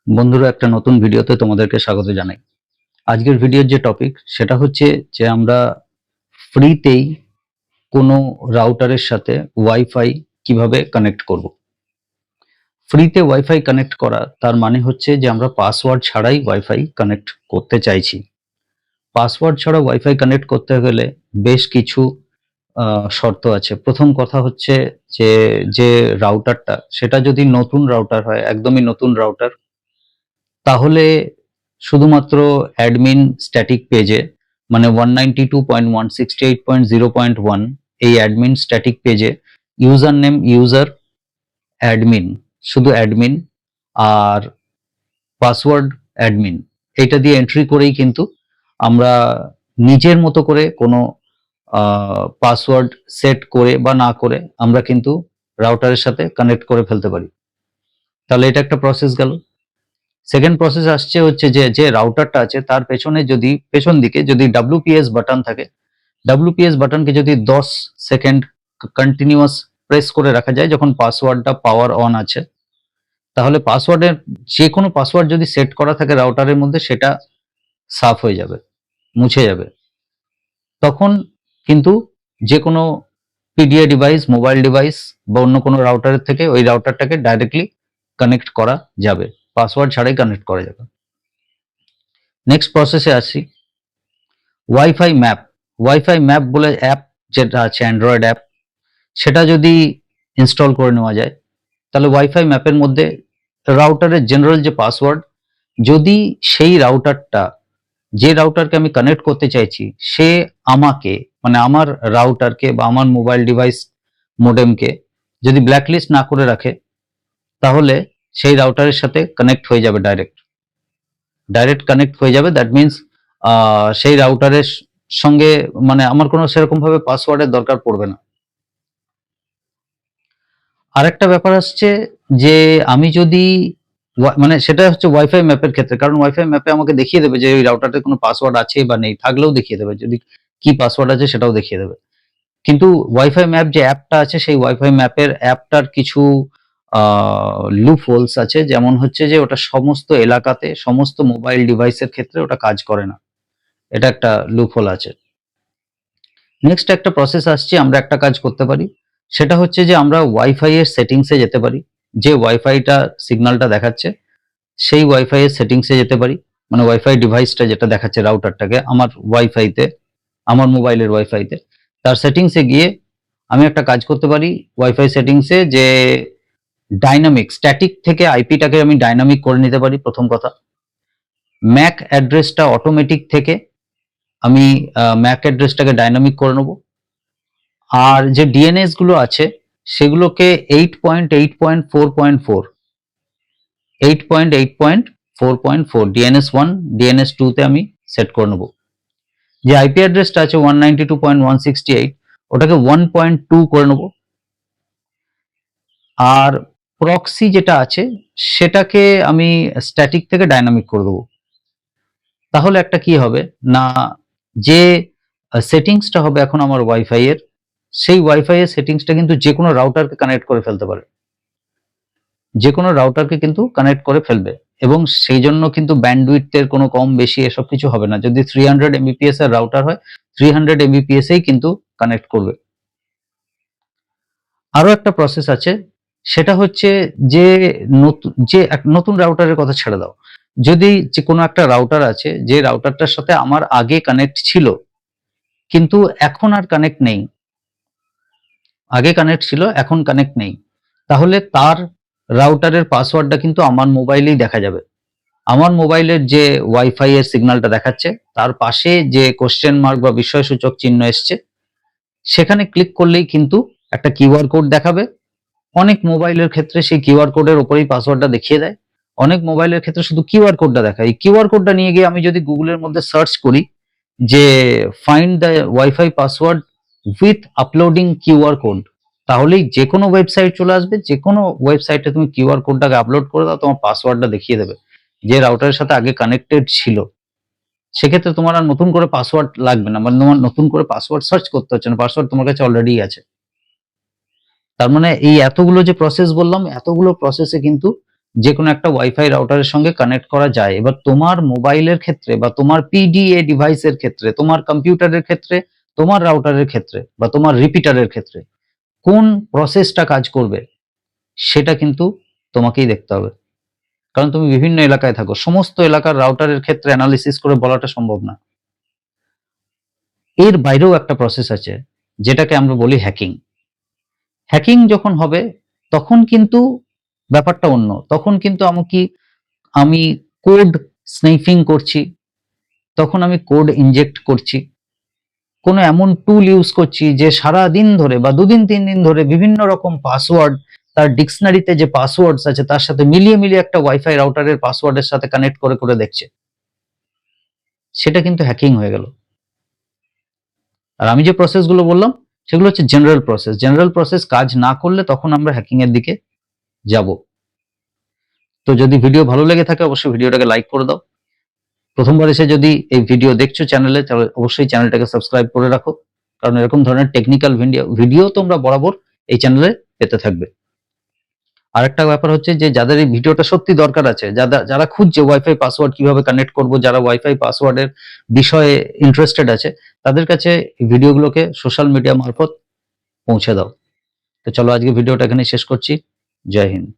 বন্ধুরা, একটা নতুন ভিডিওতে তোমাদেরকে স্বাগত জানাই। আজকের ভিডিওর যে টপিক সেটা হচ্ছে যে আমরা ফ্রিতেই কোনো রাউটারের সাথে ওয়াইফাই কিভাবে কানেক্ট করব। ফ্রিতে ওয়াইফাই কানেক্ট করা তার মানে হচ্ছে যে আমরা পাসওয়ার্ড ছাড়াই ওয়াইফাই কানেক্ট করতে চাইছি। পাসওয়ার্ড ছাড়া ওয়াইফাই কানেক্ট করতে গেলে বেশ কিছু শর্ত আছে। প্রথম কথা হচ্ছে যে যে রাউটারটা সেটা যদি নতুন রাউটার হয়, একদমই নতুন রাউটার, তাহলে শুধুমাত্র অ্যাডমিন স্ট্যাটিক পেজে মানে 192.168.0.1 এই অ্যাডমিন স্ট্যাটিক পেজে ইউজার নেম ইউজার অ্যাডমিন, শুধু অ্যাডমিন আর পাসওয়ার্ড অ্যাডমিন, এটা দিয়ে এন্ট্রি করেই কিন্তু আমরা নিজের মতো করে কোনো পাসওয়ার্ড সেট করে বা না করে আমরা কিন্তু রাউটারের সাথে কানেক্ট করে ফেলতে পারি। তাহলে এটা একটা প্রসেস গেল। সেকেন্ড প্রসেস আসছে হচ্ছে যে যে রাউটারটা আছে তার পেছনে যদি পেছন দিকে যদি WPS বাটন থাকে, WPS বাটনকে যদি 10 সেকেন্ড কন্টিনিউয়াস প্রেস করে রাখা যায় যখন পাসওয়ার্ডটা পাওয়ার অন আছে, তাহলে পাসওয়ার্ডের যে কোনো পাসওয়ার্ড যদি সেট করা থাকে রাউটারের মধ্যে সেটা সাফ হয়ে যাবে, মুছে যাবে। তখন কিন্তু যে কোনো পিডিএ ডিভাইস, মোবাইল ডিভাইস বা অন্য কোনো রাউটারের থেকে ওই রাউটারটাকে ডাইরেক্টলি কানেক্ট করা যাবে, পাসওয়ার্ড ছাড়াই কানেক্ট করা যাবে। নেক্সট প্রসেসে আসি, ওয়াইফাই ম্যাপ। ওয়াইফাই ম্যাপ বলে অ্যাপ যেটা আছে, অ্যান্ড্রয়েড অ্যাপ, সেটা যদি ইনস্টল করে নেওয়া যায় তাহলে ওয়াইফাই ম্যাপের মধ্যে রাউটারের জেনারেল যে পাসওয়ার্ড, যদি সেই রাউটারটা, যে রাউটারকে আমি কানেক্ট করতে চাইছি, সে আমাকে মানে আমার রাউটারকে বা আমার মোবাইল ডিভাইস মোডেমকে যদি ব্ল্যাকলিস্ট না করে রাখে, তাহলে সেই রাউটারের সাথে কানেক্ট হয়ে যাবে, ডাইরেক্ট কানেক্ট হয়ে যাবে। দ্যাট মিনস সেই রাউটারের সঙ্গে মানে আমার কোনো সেরকম ভাবে পাসওয়ার্ডের দরকার পড়বে না। আরেকটা ব্যাপার আসছে যে আমি যদি মানে সেটা হচ্ছে ওয়াইফাই ম্যাপের ক্ষেত্রে, কারণ ওয়াইফাই ম্যাপে আমাকে দেখিয়ে দেবে যে ওই রাউটারটার কোনো পাসওয়ার্ড আছে বা নেই, থাকলেও দেখিয়ে দেবে, যদি কি পাসওয়ার্ড আছে সেটাও দেখিয়ে দেবে। কিন্তু ওয়াইফাই ম্যাপ যে অ্যাপটা আছে, সেই ওয়াইফাই ম্যাপের অ্যাপটার কিছু লুপ হোলস আছে, যেমন হচ্ছে যে ওটা সমস্ত এলাকাতে সমস্ত মোবাইল ডিভাইসের ক্ষেত্রে ওটা কাজ করে না, এটা একটা লুপ হোল আছে। নেক্সট একটা প্রসেস আসছে, আমরা একটা কাজ করতে পারি, সেটা হচ্ছে যে আমরা ওয়াইফাই এর সেটিংসে যেতে পারি। যে ওয়াইফাইটা সিগন্যালটা দেখাচ্ছে সেই ওয়াইফাই এর সেটিংসে যেতে পারি, মানে ওয়াইফাই ডিভাইসটা যেটা দেখাচ্ছে রাউটারটাকে আমার ওয়াইফাইতে, আমার মোবাইলের ওয়াইফাইতে, তার সেটিংসে গিয়ে আমি একটা কাজ করতে পারি ওয়াইফাই সেটিংসে, যে ডাইনামিক স্ট্যাটিক থেকে আইপিটাকে আমি ডাইনামিক করে নিতে পারি। প্রথম কথা, ম্যাক অ্যাড্রেসটা অটোমেটিক থেকে আমি ম্যাক অ্যাড্রেসটাকে ডাইনামিক করে নেব। আর যে ডিএনএস গুলো আছে সেগুলোকে 8.8.4.4 8.8.4.4 DNS1 DNS2 তে আমি সেট করে নেব। যে আইপি অ্যাড্রেসটা আছে 192.168, ওটাকে 1.2 করে নেব। আর প্রক্সি যেটা আছে সেটাকে আমি স্ট্যাটিক থেকে ডাইনামিক করে দেবো। তাহলে একটা কি হবে না, যে সেটিংসটা হবে এখন আমার ওয়াইফাই এর, সেই ওয়াইফাই এর সেটিংসটা কিন্তু যে কোনো রাউটারকে কানেক্ট করে ফেলতে পারে, যে কোনো রাউটারকে কিন্তু কানেক্ট করে ফেলবে, এবং সেই জন্য কিন্তু ব্যান্ডউইথের কোনো কম বেশি এসব কিছু হবে না। যদি 300 Mbps এর রাউটার হয়, 300 Mbps এই কিন্তু কানেক্ট করবে। আরো একটা প্রসেস আছে, সেটা হচ্ছে যে নতুন রাউটারের কথা ছেড়ে দাও, যদি যে কোনো একটা রাউটার আছে যে রাউটারটার সাথে আমার আগে কানেক্ট ছিল কিন্তু এখন আর কানেক্ট নেই, আগে কানেক্ট ছিল এখন কানেক্ট নেই, তাহলে তার রাউটারের পাসওয়ার্ডটা কিন্তু আমার মোবাইলেই দেখা যাবে। আমার মোবাইলের যে ওয়াইফাই এর সিগন্যালটা দেখাচ্ছে তার পাশে যে কোশ্চেন মার্ক বা বিস্ময়সূচক চিহ্ন এসছে, সেখানে ক্লিক করলেই কিন্তু একটা কিউআর কোড দেখাবে। অনেক মোবাইলের ক্ষেত্রে সেই কিউআর কোডের উপরেই পাসওয়ার্ডটা দেখিয়ে দেয়, অনেক মোবাইলের ক্ষেত্রে শুধু কিউআর কোডটা দেখায়। এই কিউআর কোডটা নিয়ে গিয়ে আমি যদি গুগলের মধ্যে সার্চ করি যে find the wifi password with uploading QR code, তাহলেই যে কোনো ওয়েবসাইট চলে আসবে, যে কোনো ওয়েবসাইটে তুমি কিউআর কোডটাকে আপলোড করে দাও, তোমার পাসওয়ার্ডটা দেখিয়ে দেবে যে রাউটারের সাথে আগে কানেক্টেড ছিল। সেক্ষেত্রে তোমার আর নতুন করে পাসওয়ার্ড লাগবে না, মানে তোমার নতুন করে পাসওয়ার্ড সার্চ করতে হচ্ছে না, পাসওয়ার্ড তোমার কাছে অলরেডি আছে। তার মানে এই এতগুলো যে প্রসেস বললাম, এতগুলো প্রসেসে কিন্তু যে কোনো একটা ওয়াইফাই রাউটারের সঙ্গে কানেক্ট করা যায়। এবার তোমার মোবাইলের ক্ষেত্রে বা তোমার পিডিএ ডিভাইসের ক্ষেত্রে, তোমার কম্পিউটারের ক্ষেত্রে, তোমার রাউটারের ক্ষেত্রে বা তোমার রিপিটারের ক্ষেত্রে কোন প্রসেসটা কাজ করবে সেটা কিন্তু তোমাকেই দেখতে হবে। কারণ তুমি বিভিন্ন এলাকায় থাকো, সমস্ত এলাকার রাউটারের ক্ষেত্রে অ্যানালিসিস করে বলাটা সম্ভব না। এর বাইরেও একটা প্রসেস আছে যেটাকে আমরা বলি হ্যাকিং। হ্যাকিং যখন হবে তখন কিন্তু ব্যাপারটা অন্য। তখন কিন্তু আমি কোড স্নাইফিং করছি, তখন আমি কোড ইনজেক্ট করছি, কোনো এমন টুল ইউজ করছি যে সারা দিন ধরে বা 2 দিন 3 দিন ধরে বিভিন্ন রকম পাসওয়ার্ড, তার ডিকশনারিতে যে পাসওয়ার্ডস আছে তার সাথে মিলিয়ে মিলিয়ে একটা ওয়াইফাই রাউটারের পাসওয়ার্ডের সাথে কানেক্ট করে করে দেখছে, সেটা কিন্তু হ্যাকিং হয়ে গেল। আর আমি যে প্রসেসগুলো বললাম সেগুলো হচ্ছে জেনারেল প্রসেস। জেনারেল প্রসেস কাজ না করলে তখন আমরা হ্যাকিং এর দিকে যাব। তো যদি ভিডিও ভালো লেগে থাকে অবশ্যই ভিডিওটাকে লাইক করে দাও। প্রথমবার এসে যদি এই ভিডিও দেখছো চ্যানেলে, তাহলে অবশ্যই চ্যানেলটাকে সাবস্ক্রাইব করে রাখো, কারণ এরকম ধরনের টেকনিক্যাল ভিডিও তোমরা বরাবর এই চ্যানেলে পেতে থাকবে। আরেকটা ব্যাপার হচ্ছে যে যাদের এই ভিডিওটা সত্যি দরকার আছে, যারা খুঁজছে ওয়াইফাই পাসওয়ার্ড কিভাবে কানেক্ট করব, যারা ওয়াইফাই পাসওয়ার্ডের বিষয়ে ইন্টারেস্টেড আছে, তাদের কাছে এই ভিডিওগুলোকে সোশ্যাল মিডিয়া মারফত পৌঁছে দাও। তো চলো আজকে ভিডিওটা এখানে শেষ করছি। জয় হিন্দ।